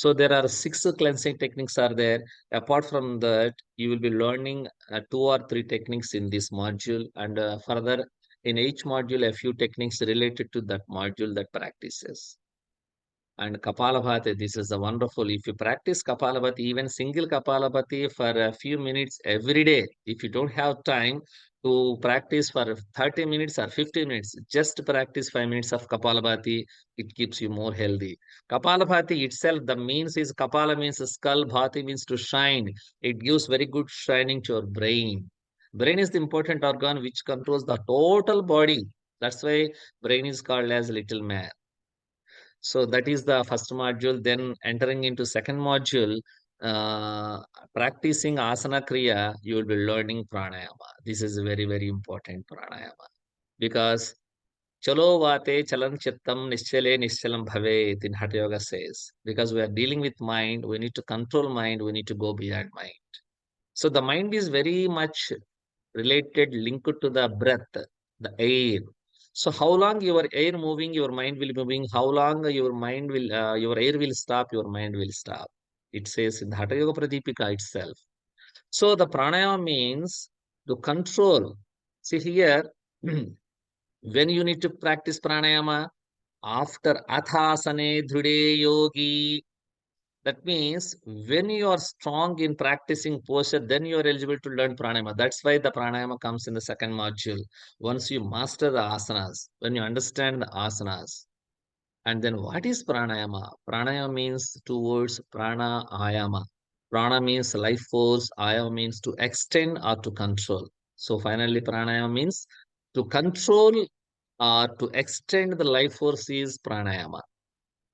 So there are six cleansing techniques are there. Apart from that, you will be learning two or three techniques in this module, and further in each module, a few techniques related to that module that practices. And Kapalabhati, this is a wonderful. If you practice Kapalabhati, even single Kapalabhati for a few minutes every day, if you don't have time to practice for 30 minutes or 15 minutes, just practice 5 minutes of Kapalabhati, it keeps you more healthy. Kapalabhati itself, the means is Kapala means skull, Bhati means to shine. It gives very good shining to your brain. Brain is the important organ which controls the total body. That's why brain is called as little man. So that is the first module. Then entering into second module, uh, practicing asana kriya, you will be learning pranayama. This is very, very important pranayama because chalo vate chalan chittam nischale nischalam bhave in Hatha Yoga says. Because we are dealing with mind, we need to control mind, we need to go beyond mind. So the mind is very much related, linked to the breath, the air. So how long your air moving, your mind will moving. How long your mind will, your air will stop, your mind will stop. It says in the Hatha Yoga Pradipika itself. So the pranayama means to control. See here, when you need to practice pranayama, after athasane dhrude yogi, that means when you are strong in practicing posture, then you are eligible to learn pranayama. That's why the pranayama comes in the second module. Once you master the asanas, when you understand the asanas, and then what is pranayama? Pranayama means two words, prana, ayama. Prana means life force, ayama means to extend or to control. So finally, pranayama means to control or to extend the life force is pranayama.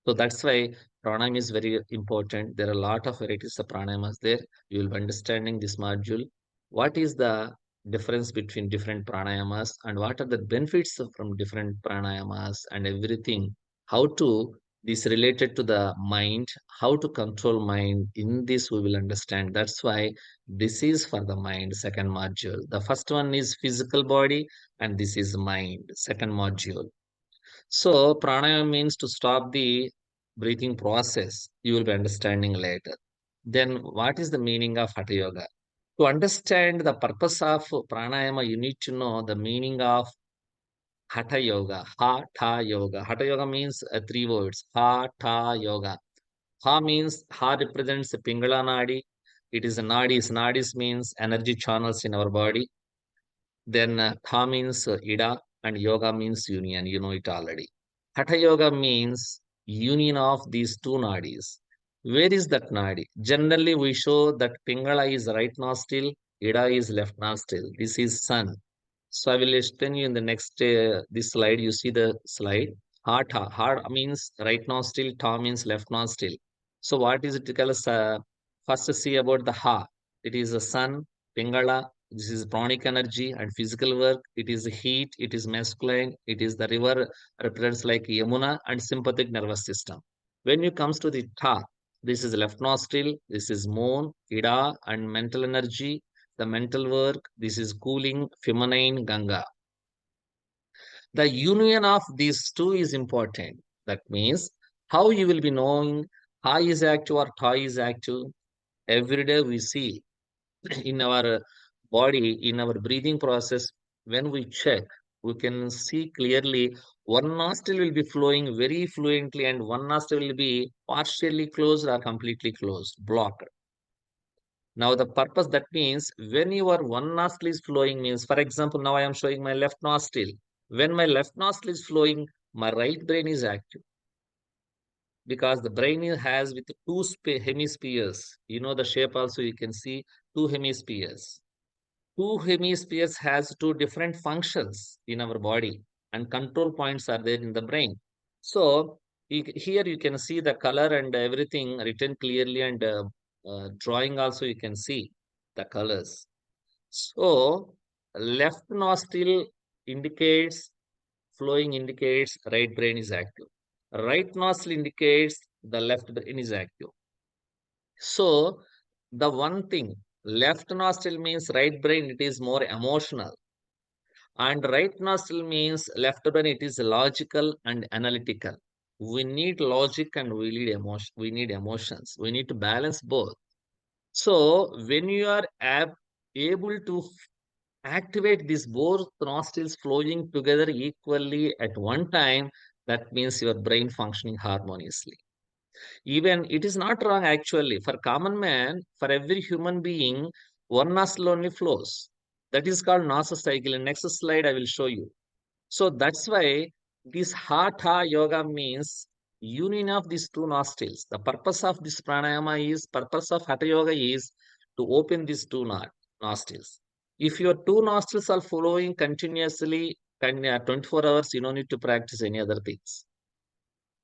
So that's why pranayama is very important. There are a lot of varieties of pranayamas there. You will be understanding this module. What is the difference between different pranayamas and what are the benefits from different pranayamas and everything. How to this related to the mind, how to control mind. In this we will understand. That's why this is for the mind, second module. The first one is physical body, and this is mind, second module. So pranayama means to stop the breathing process. You will be understanding later. Then what is the meaning of hatha yoga? To understand the purpose of pranayama, you need to know the meaning of hatha yoga. Hatha yoga. Hatha yoga means three words. Hatha yoga. Ha means ha represents the Pingala Nadi. It is a nadis. Nadis means energy channels in our body. Then Tha means Ida, and Yoga means union. You know it already. Hatha Yoga means union of these two nadis. Where is that nadi? Generally, we show that Pingala is right nostril, Ida is left nostril. This is sun. So I will explain you in the next this slide. You see the slide. Hatha. Hatha means right nostril, Ta means left nostril. So what is it to tell us? First see about the Ha. It is the sun, Pingala. This is pranic energy and physical work. It is heat. It is masculine. It is the river represents like Yamuna and sympathetic nervous system. When you comes to the Ta, this is left nostril. This is moon, Ida, and mental energy. The mental work. This is cooling, feminine, Ganga. The union of these two is important. That means how you will be knowing Ha is active or Ta is active. Every day we see in our body, in our breathing process, when we check, we can see clearly one nostril will be flowing very fluently and one nostril will be partially closed or completely closed, blocked. Now the purpose that means when your one nostril is flowing means, for example, now I am showing my left nostril. When my left nostril is flowing, my right brain is active because the brain has with two hemispheres. You know the shape also you can see two hemispheres. Two hemispheres has two different functions in our body and control points are there in the brain. So here you can see the color and everything written clearly and drawing also you can see the colors. So left nostril indicates flowing indicates right brain is active. Right nostril indicates the left brain is active. So the one thing left nostril means right brain it is more emotional and right nostril means left brain it is logical and analytical. We need logic and we need emotions. We need to balance both. So when you are able to activate these both nostrils flowing together equally at one time, that means your brain functioning harmoniously. Even it is not wrong actually. For common man, for every human being, one nostril only flows. That is called nostril cycle. In next slide, I will show you. So that's why this Hatha yoga means union of these two nostrils. The purpose of this pranayama is, purpose of Hatha yoga is to open these two nostrils. If your two nostrils are flowing continuously, 24 hours, you don't need to practice any other things.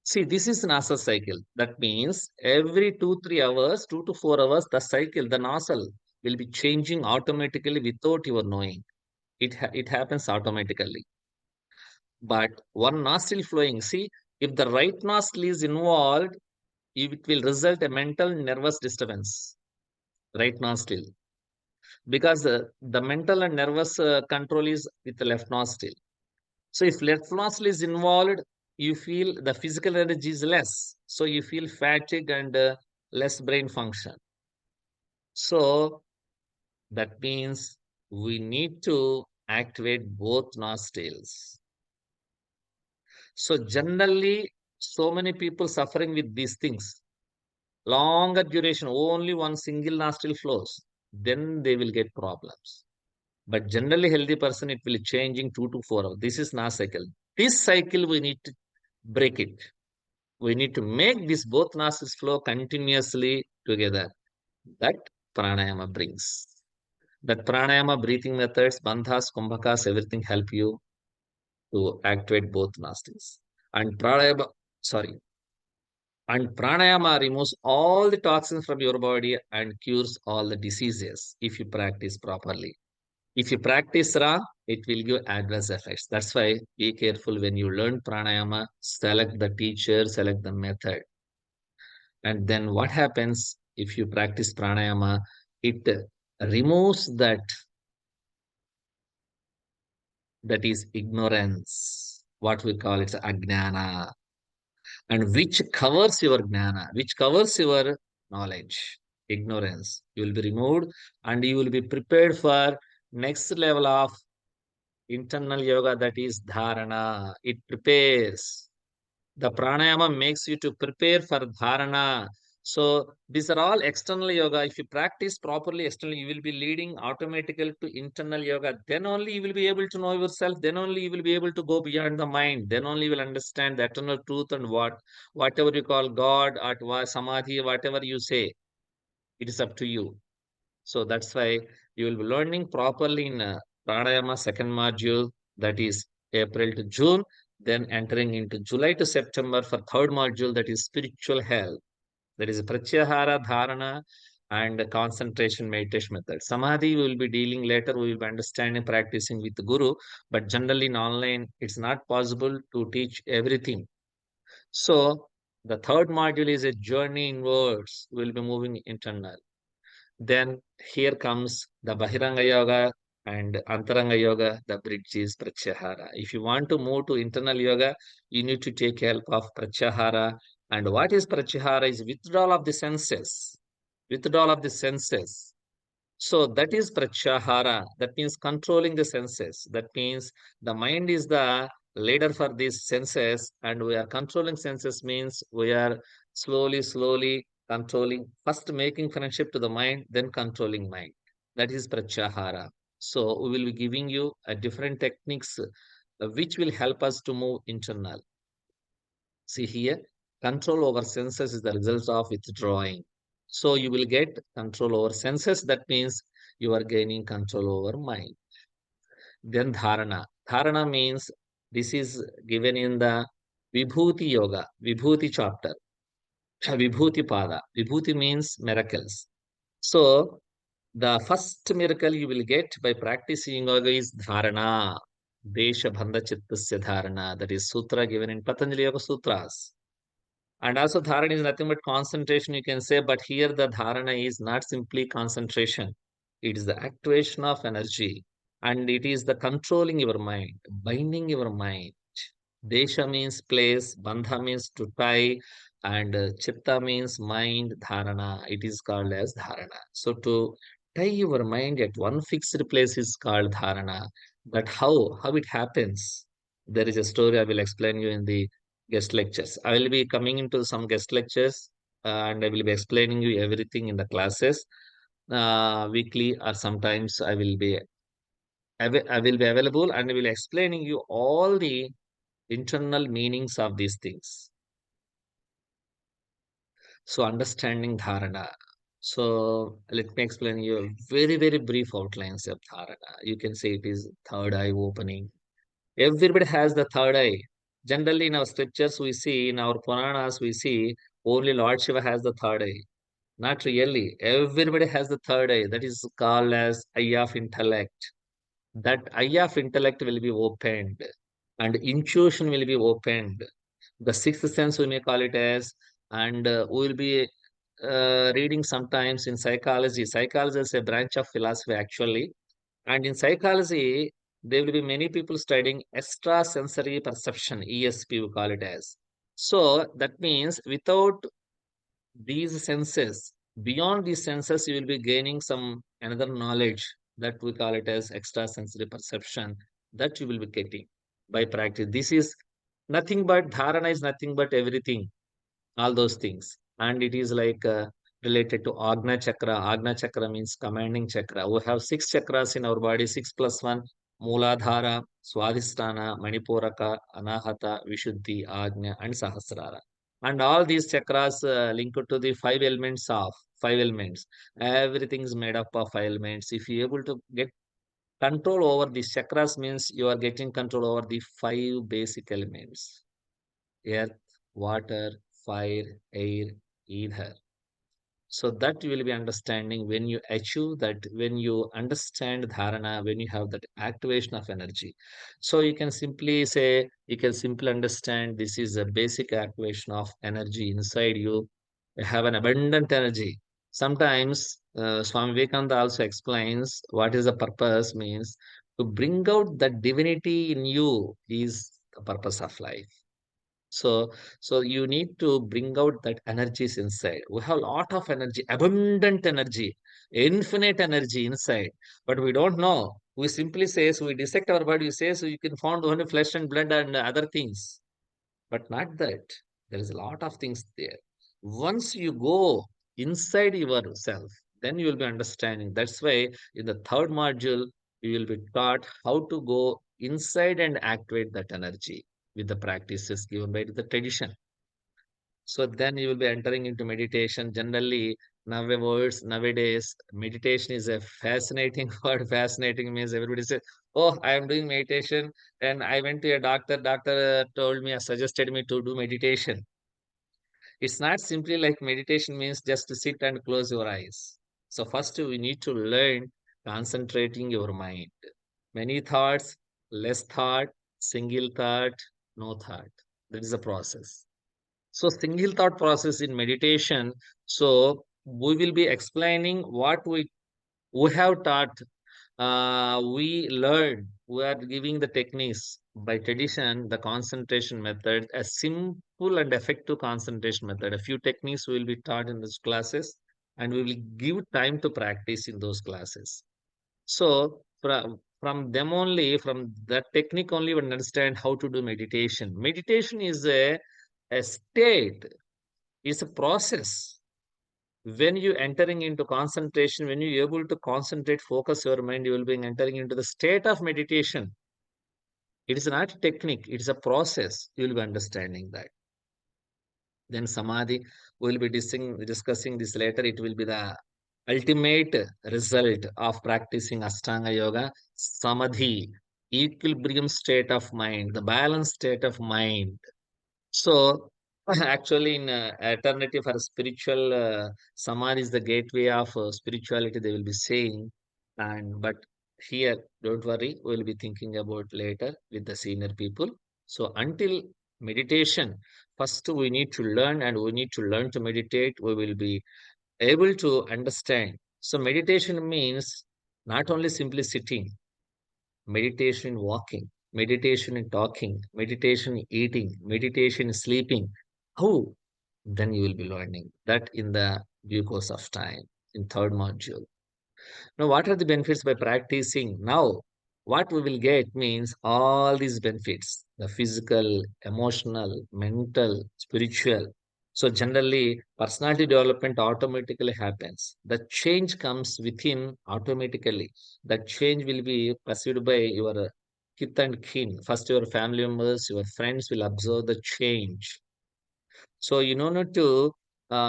See, this is nostril cycle. That means every 2-3 hours, 2 to 4 hours, the cycle, the nostril will be changing automatically without your knowing. It happens automatically. But one nostril flowing, see, if the right nostril is involved, it will result a mental nervous disturbance. Right nostril, because the mental and nervous control is with the left nostril. So if left nostril is involved, you feel the physical energy is less. So you feel fatigue and less brain function. So that means we need to activate both nostrils. So generally, so many people suffering with these things. Longer duration, only one single nostril flows, then they will get problems. But generally healthy person, it will changing 2 to 4 hours. This is not cycle. This cycle we need to break it. We need to make this both nostrils flow continuously together. That pranayama brings. That pranayama breathing methods, bandhas, kumbhakas, everything help you to activate both nostrils. And pranayama removes all the toxins from your body and cures all the diseases if you practice properly. If you practice wrong, it will give adverse effects. That's why be careful when you learn pranayama, select the teacher, select the method. And then what happens if you practice pranayama? It removes that is ignorance, what we call it ajnana, and which covers your jnana, which covers your knowledge. Ignorance. You will be removed and you will be prepared for next level of internal yoga, that is dharana. It prepares. The pranayama makes you to prepare for dharana. So these are all external yoga. If you practice properly externally, you will be leading automatically to internal yoga. Then only you will be able to know yourself. Then only you will be able to go beyond the mind. Then only you will understand the eternal truth and whatever you call God or samadhi, whatever you say, it is up to you. So that's why you will be learning properly in pranayama second module, that is April to June, then entering into July to September for third module, that is spiritual health, that is pratyahara, dharana, and concentration meditation method. Samadhi we will be dealing later. We will be understanding, practicing with the guru, but generally in online, it's not possible to teach everything. So the third module is a journey inwards. We will be moving internal. Then here comes the Bahiranga Yoga and Antaranga Yoga. The bridge is Pratyahara. If you want to move to internal yoga, you need to take help of Pratyahara. And what is Pratyahara is withdrawal of the senses. Withdrawal of the senses. So that is pratyahara. That means controlling the senses. That means the mind is the leader for these senses, and we are controlling senses means we are slowly controlling, first making friendship to the mind, then controlling mind. That is pratyahara. So we will be giving you a different techniques which will help us to move internal. See here, control over senses is the result of withdrawing. So you will get control over senses. That means you are gaining control over mind. Then dharana. Dharana means this is given in the Vibhuti Yoga, Vibhuti chapter, Vibhuti Pada. Vibhuti means miracles. So the first miracle you will get by practicing yoga is dharana. Desha Bandha Chittasya Dharana. That is sutra given in Patanjali Yoga Sutras. And also dharana is nothing but concentration, you can say, but here the dharana is not simply concentration. It is the activation of energy and it is the controlling your mind, binding your mind. Desha means place, bandha means to tie, and chitta means mind, dharana. It is called as dharana. So to tie your mind at one fixed place is called dharana. But how it happens? There is a story I will explain you in the guest lectures. I will be coming into some guest lectures and I will be explaining you everything in the classes weekly or sometimes I will be available and I will explaining you all the internal meanings of these things. So understanding dharana. So let me explain you a very brief outlines of dharana. You can say it is third eye opening. Everybody has the third eye. Generally, in our scriptures, we see, in our Puranas, we see only Lord Shiva has the third eye. Not really. Everybody has the third eye. That is called as eye of intellect. That eye of intellect will be opened and intuition will be opened. The sixth sense, we may call it as, and we will be reading sometimes in psychology. Psychology is a branch of philosophy, actually. And in psychology, there will be many people studying extrasensory perception, ESP, we call it as. So that means without these senses, beyond these senses, you will be gaining some another knowledge that we call it as extrasensory perception that you will be getting by practice. This is nothing but dharana is nothing but everything, all those things. And it is like related to Agna Chakra. Agna Chakra means commanding chakra. We have six chakras in our body, six plus one: Mooladhara, Swadhisthana, Manipuraka, Anahata, Vishuddhi, Agnya, and Sahasrara. And all these chakras linked to the five elements. Everything is made up of five elements. If you are able to get control over these chakras, means you are getting control over the five basic elements: earth, water, fire, air, ether. So that you will be understanding when you achieve that, when you understand dharana, when you have that activation of energy. So you can simply understand this is a basic activation of energy inside you. You have an abundant energy. Sometimes Swami Vivekananda also explains what is the purpose means to bring out the divinity in you is the purpose of life. So, so you need to bring out that energies inside. We have a lot of energy, abundant energy, infinite energy inside, but we don't know. We simply say, so we dissect our body, we say, so you can find only flesh and blood and other things, but not that. There is a lot of things there. Once you go inside yourself, then you will be understanding. That's why in the third module, you will be taught how to go inside and activate that energy with the practices given by the tradition. So then you will be entering into meditation. Generally, nowadays, meditation is a fascinating word. Fascinating means everybody says, "Oh, I am doing meditation," and I went to a doctor. Doctor told me, suggested me to do meditation. It's not simply like meditation means just to sit and close your eyes. So first, we need to learn concentrating your mind. Many thoughts, less thought, single thought, no thought. That is the process. So single thought process in meditation. So we will be explaining what we have taught. We learned. We are giving the techniques by tradition, the concentration method, a simple and effective concentration method. A few techniques will be taught in those classes, and we will give time to practice in those classes. So from them only, from that technique only, we understand how to do meditation. Meditation is a state, it's a process. When you entering into concentration, when you able to concentrate, focus your mind, you will be entering into the state of meditation. It is not a technique, it is a process. You will be understanding that. Then samadhi, we will be discussing this later. It will be the ultimate result of practicing Ashtanga Yoga. Samadhi, equilibrium state of mind, the balanced state of mind. So, actually, in alternative for spiritual, Samadhi is the gateway of spirituality, they will be saying. And but here, don't worry, we'll be thinking about later with the senior people. So, until meditation, first we need to learn and we need to learn to meditate. We will be able to understand. So, meditation means not only simply sitting, meditation in walking, meditation in talking, meditation in eating, meditation in sleeping. How? Then you will be learning that in the due course of time in third module. Now, what are the benefits by practicing? Now, what we will get means all these benefits, the physical, emotional, mental, spiritual. So, generally, personality development automatically happens. The change comes within automatically. The change will be perceived by your kith and kin. First, your family members, your friends will observe the change. So you don't need to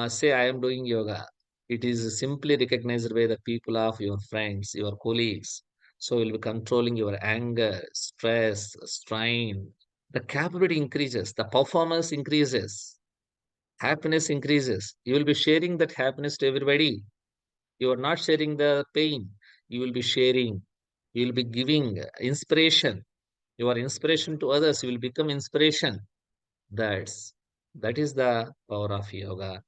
say, I am doing yoga. It is simply recognized by the people of your friends, your colleagues. So you'll be controlling your anger, stress, strain. The capability increases, the performance increases, happiness increases. You will be sharing that happiness to everybody. You are not sharing the pain. You will be sharing. You will be giving inspiration. You are inspiration to others. You will become inspiration. That's that is the power of yoga.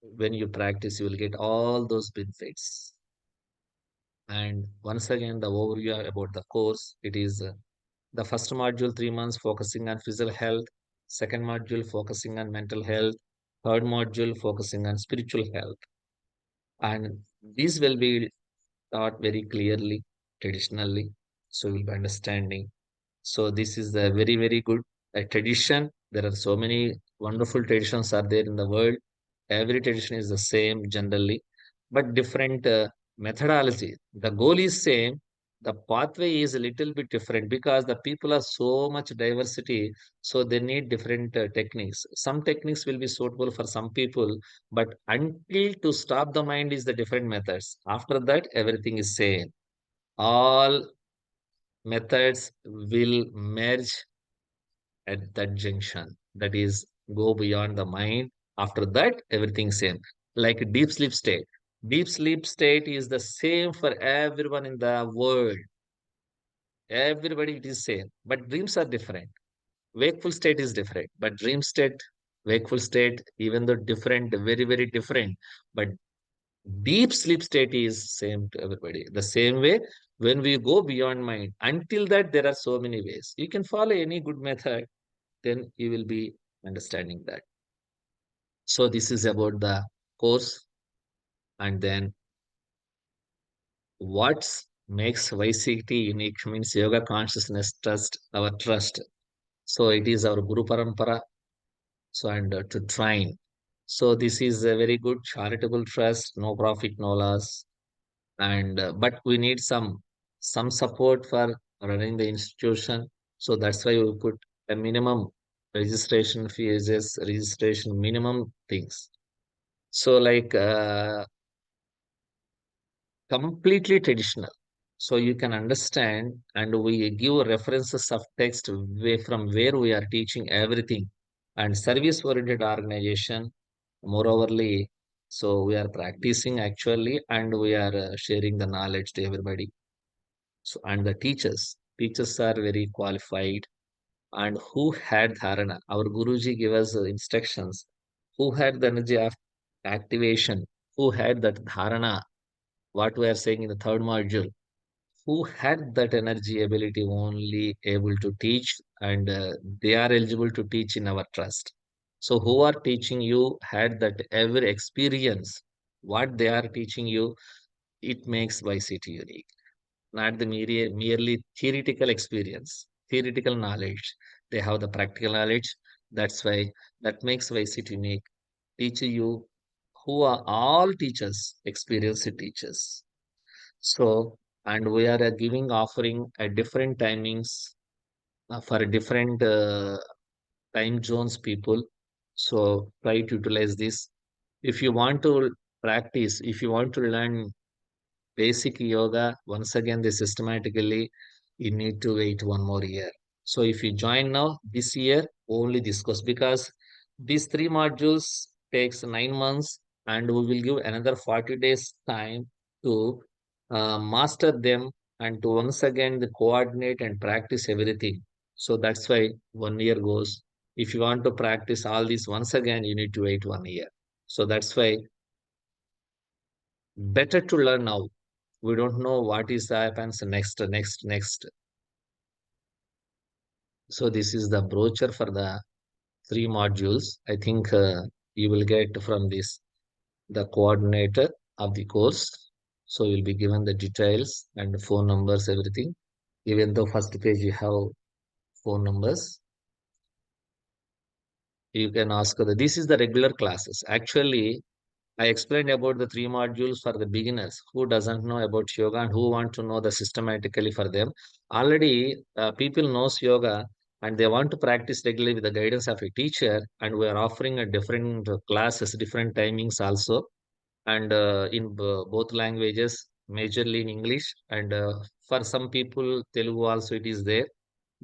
When you practice, you will get all those benefits. And once again, the overview about the course, it is the first module 3 months focusing on physical health, second module focusing on mental health, third module focusing on spiritual health. And these will be taught very clearly, traditionally. So you'll be understanding. So this is a very, very good tradition. There are so many wonderful traditions are there in the world. Every tradition is the same generally, but different methodology. The goal is same. The pathway is a little bit different because the people are so much diversity, so they need different techniques. Some techniques will be suitable for some people, but until to stop the mind is the different methods. After that, everything is same. All methods will merge at that junction. That is, go beyond the mind. After that, everything same. like deep sleep state. Deep sleep state is the same for everyone in the world. Everybody it is same, but dreams are different. Wakeful state is different, but dream state, wakeful state, even though different, very, very different, but deep sleep state is same to everybody. The same way when we go beyond mind, until that there are so many ways. You can follow any good method, then you will be understanding that. So this is about the course, and then what makes YCT unique means yoga consciousness trust, our trust. So it is our Guru Parampara. So and to train. So this is a very good charitable trust, no profit, no loss. And but we need some support for running the institution. So that's why we put a minimum registration fees, registration minimum things. So like completely traditional. So you can understand, and we give references of text way from where we are teaching everything. And service-oriented organization, moreoverly, so we are practicing actually, and we are sharing the knowledge to everybody. So and the teachers are very qualified and who had dharana. Our Guruji gave us instructions. Who had the energy of activation? Who had that dharana? What we are saying in the third module, who had that energy ability only able to teach, and they are eligible to teach in our trust. So who are teaching you had that ever experience what they are teaching you, it makes YCT unique, not the merely theoretical experience, theoretical knowledge. They have the practical knowledge. That's why that makes YCT unique. Teach you who are all teachers, experienced teachers. So, and we are giving offering at different timings for different time zones people. So try to utilize this. If you want to practice, if you want to learn basic yoga, once again, they systematically, you need to wait one more year. So if you join now, this year, only this course, because these three modules takes 9 months, and we will give another 40 days time to master them, and to once again the coordinate and practice everything. So that's why 1 year goes. If you want to practice all this once again, you need to wait 1 year. So that's why better to learn now. We don't know what is the happens next. So this is the brochure for the three modules. I think you will get from this the coordinator of the course. So you'll be given the details and phone numbers, everything. Even though first page you have phone numbers, you can ask this is the regular classes. Actually, I explained about the three modules for the beginners who doesn't know about yoga and who want to know the systematically for them. Already, people knows yoga and they want to practice regularly with the guidance of a teacher. And we are offering a different classes, different timings also, and in both languages, majorly in English. And for some people, Telugu also it is there,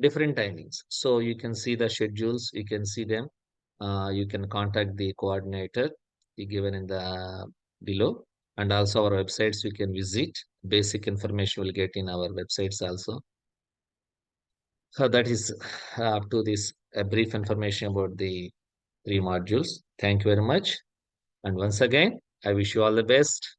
different timings. So you can see the schedules, you can see them. You can contact the coordinator given in the below, and also our websites we can visit. Basic information will get in our websites also. So that is up to this a brief information about the three modules. Thank you very much. And once again, I wish you all the best.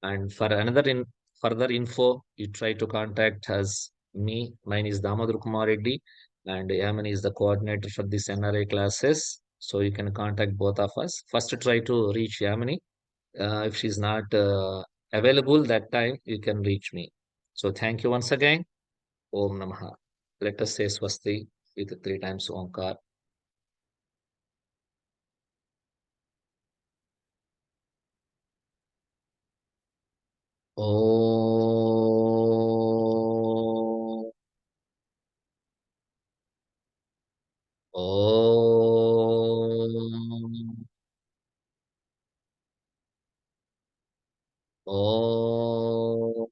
And for another further info, you try to contact us, me. Mine is Damodara Kumar Reddy, and Yaman is the coordinator for this NRI classes. So you can contact both of us. First, try to reach Yamini. If she's not available that time, you can reach me. So thank you once again. Om Namaha. Let us say Swasti with three times Omkar. Om. Om. Om.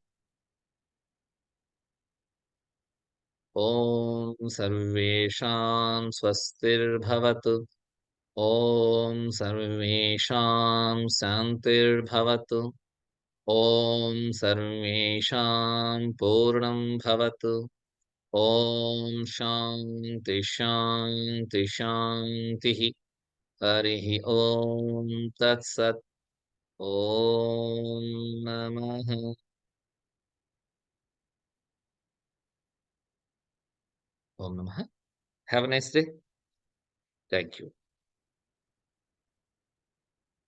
ॐ सर्वेषां स्वस्तिर्भवतु ॐ सर्वेषां शान्तिर्भवतु। ॐ सर्वेषां पूर्णं भवतु। ॐ शान्ति शान्ति शान्तिः। हरिः ॐ तत्सत्। ॐ नमः। ॐ नमः। Have a nice day. Thank you.